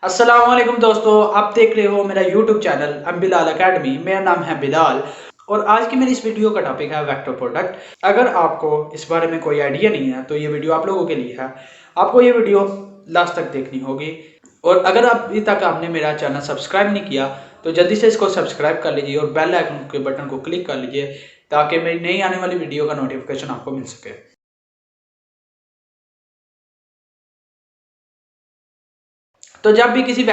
अस्सलाम वालेकुम दोस्तों, आप देख रहे हो मेरा यूट्यूब चैनल बिलाल अकेडमी। मेरा नाम है बिलाल और आज की मेरी इस वीडियो का टॉपिक है वेक्टर प्रोडक्ट। अगर आपको इस बारे में कोई आइडिया नहीं है तो ये वीडियो आप लोगों के लिए है। आपको ये वीडियो लास्ट तक देखनी होगी और अगर अभी तक आपने मेरा चैनल सब्सक्राइब नहीं किया तो जल्दी से इसको सब्सक्राइब कर लीजिए और बेल आइकन के बटन को क्लिक कर लीजिए ताकि मेरी नई आने वाली वीडियो का नोटिफिकेशन आपको मिल सके। तो जब भी किसी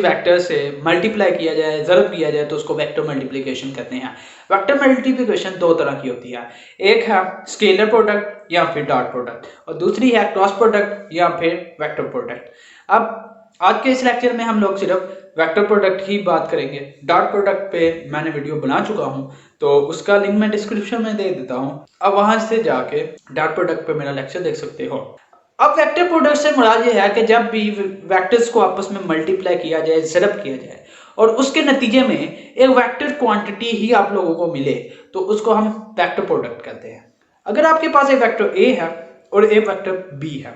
वेक्टर से मल्टीप्लाई किया जाए, ज़रब किया जाए तो उसको वेक्टर मल्टीप्लिकेशन कहते हैं। वेक्टर मल्टीप्लिकेशन दो तरह की होती है, एक है स्केलर प्रोडक्ट या फिर डॉट प्रोडक्ट और दूसरी है क्रॉस प्रोडक्ट या फिर वेक्टर प्रोडक्ट। अब आज के इस लेक्चर में हम लोग सिर्फ वेक्टर प्रोडक्ट ही बात करेंगे। डॉट प्रोडक्ट पे मैंने वीडियो बना चुका हूँ तो उसका लिंक मैं डिस्क्रिप्शन में दे देता हूँ। अब वहां से जाके डॉट प्रोडक्ट पे मेरा लेक्चर देख सकते हो। अब वेक्टर प्रोडक्ट से मुराद ये है कि जब भी वेक्टर्स को आपस में मल्टीप्लाई किया जाए, ज़रब किया जाए और उसके नतीजे में एक वेक्टर क्वांटिटी ही आप लोगों को मिले तो उसको हम वेक्टर प्रोडक्ट कहते हैं। अगर आपके पास एक वेक्टर ए है और एक वेक्टर बी है,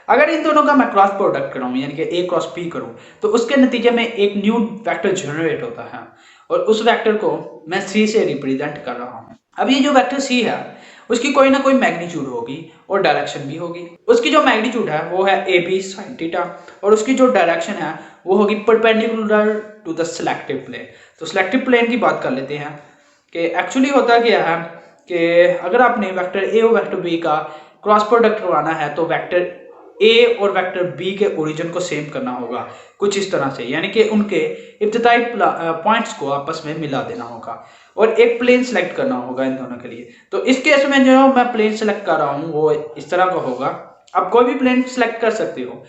अगर इन दोनों का मैं क्रॉस प्रोडक्ट कराऊं यानी कि ए क्रॉस बी करूं तो उसके नतीजे में एक न्यू वेक्टर जनरेट होता है और उस वेक्टर को मैं सी से रिप्रेजेंट कर रहा हूं। अब ये जो वेक्टर सी है उसकी कोई ना कोई मैग्नीट्यूड होगी और डायरेक्शन भी होगी। उसकी जो मैग्नीट्यूड है वो है ए बी साइन थीटा और उसकी जो डायरेक्शन है वो होगी perpendicular to the selective plane. तो सिलेक्टिव प्लेन की बात कर लेते हैं कि एक्चुअली होता क्या है कि अगर आपने वेक्टर ए और वेक्टर बी का क्रॉस प्रोडक्ट करवाना है तो वेक्टर ए और वेक्टर बी के ओरिजिन को सेम करना होगा कुछ इस तरह से, यानी कि उनके इब्तिदाई पॉइंट्स को आपस में मिला देना होगा और एक प्लेन सेलेक्ट करना होगा इन दोनों के लिए। तो इस केस में जो मैं प्लेन सेलेक्ट कर रहा हूँ वो इस तरह का होगा। आप कोई भी प्लेन सेलेक्ट कर सकते हो।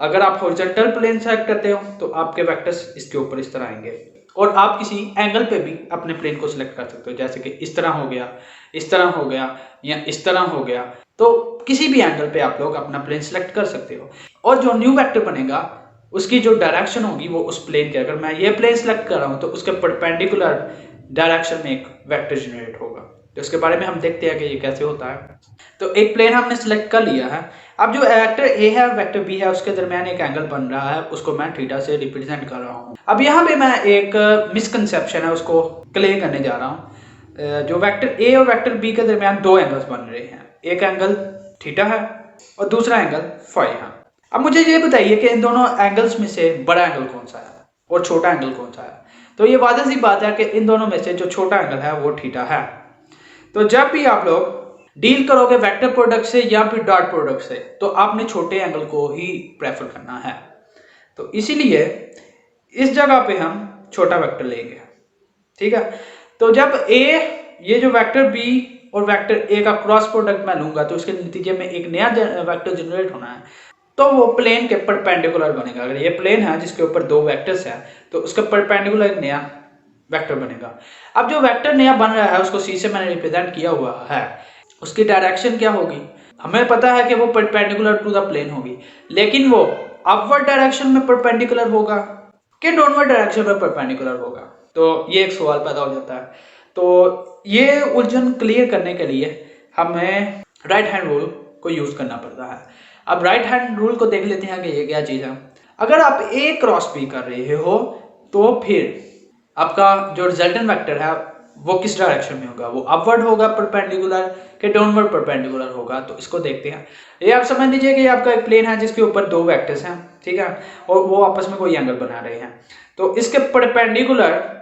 अगर आप हॉरिजॉन्टल प्लेन सेलेक्ट करते हो तो आपके वेक्टर्स इसके ऊपर इस तरह आएंगे और आप किसी एंगल पे भी अपने प्लेन को सिलेक्ट कर सकते हो, जैसे कि इस तरह हो गया, इस तरह हो गया या इस तरह हो गया। तो किसी भी एंगल पे आप लोग अपना प्लेन सिलेक्ट कर सकते हो और जो न्यू वेक्टर बनेगा उसकी जो डायरेक्शन होगी वो उस प्लेन के, अगर मैं ये प्लेन सेलेक्ट कर रहा हूँ तो उसके परपेंडिकुलर डायरेक्शन में एक वेक्टर जनरेट होगा। तो इसके बारे में हम देखते हैं कि ये कैसे होता है। तो एक प्लेन हमने सेलेक्ट कर लिया है। अब जो वेक्टर ए है वेक्टर बी है उसके दरमियान एक एंगल बन रहा है, उसको मैं थीटा से रिप्रेजेंट कर रहा हूँ। अब यहाँ पे मैं एक मिसकंसेप्शन है उसको क्लियर करने जा रहा हूँ। जो वेक्टर ए और वेक्टर बी के दरमियान दो एंगल्स बन रहे हैं, एक एंगल थीटा है और दूसरा एंगल फाई है। अब मुझे ये बताइए कि इन दोनों एंगल्स में से बड़ा एंगल कौन सा है और छोटा एंगल कौन सा है। तो ये वाज़ेह सी बात है कि इन दोनों में से जो छोटा एंगल है वो थीटा है। तो जब भी आप लोग डील करोगे वेक्टर प्रोडक्ट से या फिर डॉट प्रोडक्ट से तो आपने छोटे एंगल को ही प्रेफर करना है। तो इसीलिए इस जगह पे हम छोटा वेक्टर लेंगे, ठीक है। तो जब ए, ये जो वेक्टर बी और वेक्टर ए का क्रॉस प्रोडक्ट मैं लूंगा तो उसके नतीजे में एक नया वेक्टर जनरेट होना है तो वो प्लेन के परपेंडिकुलर बनेगा। अगर ये प्लेन है जिसके ऊपर दो वेक्टर्स हैं तो उसका परपेंडिकुलर एक नया वेक्टर बनेगा। अब जो वेक्टर नया बन रहा है उसको सी से मैंने रिप्रेजेंट किया हुआ है, उसकी डायरेक्शन क्या होगी हमें पता है कि वो परपेंडिकुलर टू द प्लेन होगी, लेकिन वो अपवर्ड डायरेक्शन में परपेंडिकुलर होगा कि डाउनवर्ड डायरेक्शन में परपेंडिकुलर होगा। तो ये एक सवाल पैदा हो जाता है। तो ये उलझन क्लियर करने के लिए हमें राइट हैंड रूल को यूज करना पड़ता है। अब राइट हैंड रूल को देख लेते हैं कि ये क्या चीज है। अगर आप ए क्रॉस बी कर रहे हो तो फिर आपका जो रिजल्टेंट वेक्टर है वो किस डायरेक्शन में होगा, वो अपवर्ड होगा परपेंडिकुलर कि डाउनवर्ड परपेंडिकुलर होगा। तो इसको देखते हैं। ये आप समझ लीजिए कि आपका एक प्लेन है जिसके ऊपर दो वेक्टर्स हैं, ठीक है, और वो आपस में कोई एंगल बना रहे हैं तो इसके परपेंडिकुलर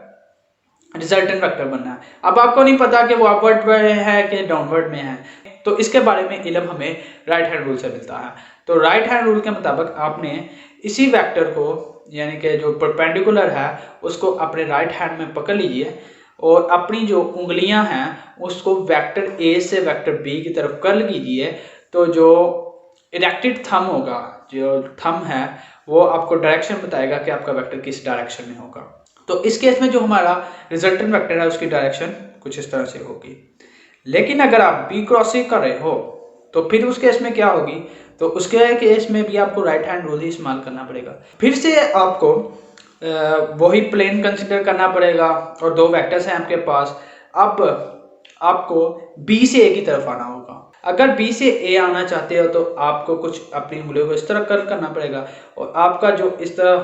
रिजल्टेंट वेक्टर बनना है। अब आपको नहीं पता कि वो अपवर्ड में है कि डाउनवर्ड में है, तो इसके बारे में इल्म हमें राइट हैंड रूल से मिलता है। तो राइट हैंड रूल के मुताबिक आपने इसी वेक्टर को यानी कि जो परपेंडिकुलर है उसको अपने राइट हैंड में पकड़ लीजिए और अपनी जो उंगलियां हैं उसको वेक्टर ए से वेक्टर बी की तरफ कर लीजिए। तो जो इरेक्टेड थंब होगा, जो थंब है वो आपको डायरेक्शन बताएगा कि आपका वेक्टर किस डायरेक्शन में होगा। तो इस केस में जो हमारा रिजल्टेंट वेक्टर है उसकी डायरेक्शन कुछ इस तरह से होगी। लेकिन अगर आप बी क्रॉसिंग कर रहे हो तो फिर उस केस में क्या होगी, तो उसके केस में भी आपको राइट हैंड रूल ही इस्तेमाल करना पड़ेगा। फिर से आपको वही प्लेन कंसिडर करना पड़ेगा और दो वेक्टर्स हैं आपके पास। अब आपको बी से ए की तरफ आना होगा। अगर बी से ए आना चाहते हो तो आपको कुछ अपनी उंगलियों को इस तरह कर्ल करना पड़ेगा और आपका जो इस तरह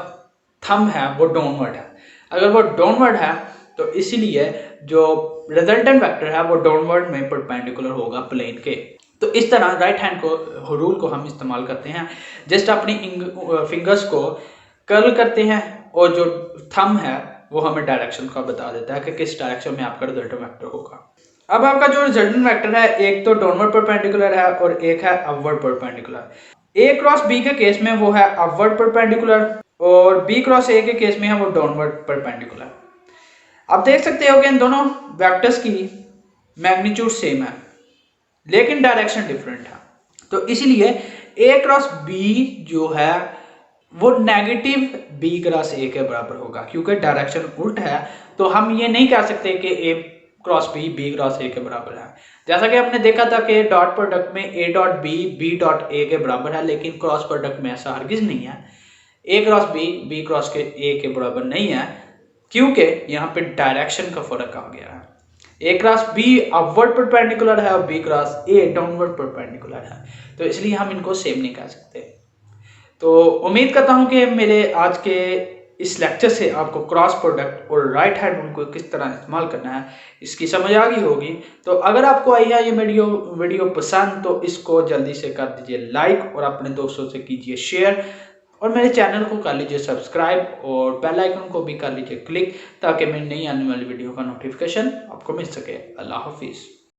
थंब है वो डाउनवर्ड है। अगर वो डाउनवर्ड है तो इसीलिए जो रिजल्टेंट वेक्टर है वो डाउनवर्ड में परपेंडिकुलर होगा प्लेन के। तो इस तरह राइट हैंड को रूल को हम इस्तेमाल करते हैं। जस्ट अपनी फिंगर्स को कर्ल करते हैं और जो थंब है वो हमें डायरेक्शन का बता देता है कि किस डायरेक्शन में आपका रिजल्टेंट वेक्टर होगा। अब आपका जो रिजल्टेंट वेक्टर है एक तो डाउनवर्ड परपेंडिकुलर है और एक है अपवर्ड परपेंडिकुलर। ए क्रॉस बी के केस में वो है अपवर्ड परपेंडिकुलर और बी क्रॉस ए के केस में है वो डाउनवर्ड परपेंडिकुलर। आप देख सकते हो कि इन दोनों वेक्टर्स की मैग्नीट्यूड सेम है लेकिन डायरेक्शन डिफरेंट है। तो इसलिए ए क्रॉस बी जो है वो नेगेटिव बी क्रॉस ए के बराबर होगा क्योंकि डायरेक्शन उल्ट है। तो हम ये नहीं कह सकते कि A cross B B cross A के बराबर है। जैसा कि हमने देखा था कि डॉट प्रोडक्ट में A dot B B dot A के बराबर है, लेकिन क्रॉस प्रोडक्ट में ऐसा हरगिज नहीं है। A cross B B cross के ए के बराबर नहीं है क्योंकि यहाँ पे डायरेक्शन का फर्क आ गया है। A cross B upward perpendicular है और B cross A downward perpendicular है, तो इसलिए हम इनको सेम नहीं कह सकते। तो उम्मीद करता हूँ कि मेरे आज के इस लेक्चर से आपको क्रॉस प्रोडक्ट और राइट हैंड रूल को किस तरह इस्तेमाल करना है इसकी समझ आ गई होगी। तो अगर आपको आई है ये वीडियो पसंद तो इसको जल्दी से कर दीजिए लाइक और अपने दोस्तों से कीजिए शेयर और मेरे चैनल को कर लीजिए सब्सक्राइब और बेल आइकन को भी कर लीजिए क्लिक ताकि मेरी नई आने वाली वीडियो का नोटिफिकेशन आपको मिल सके। अल्लाह हाफिज़।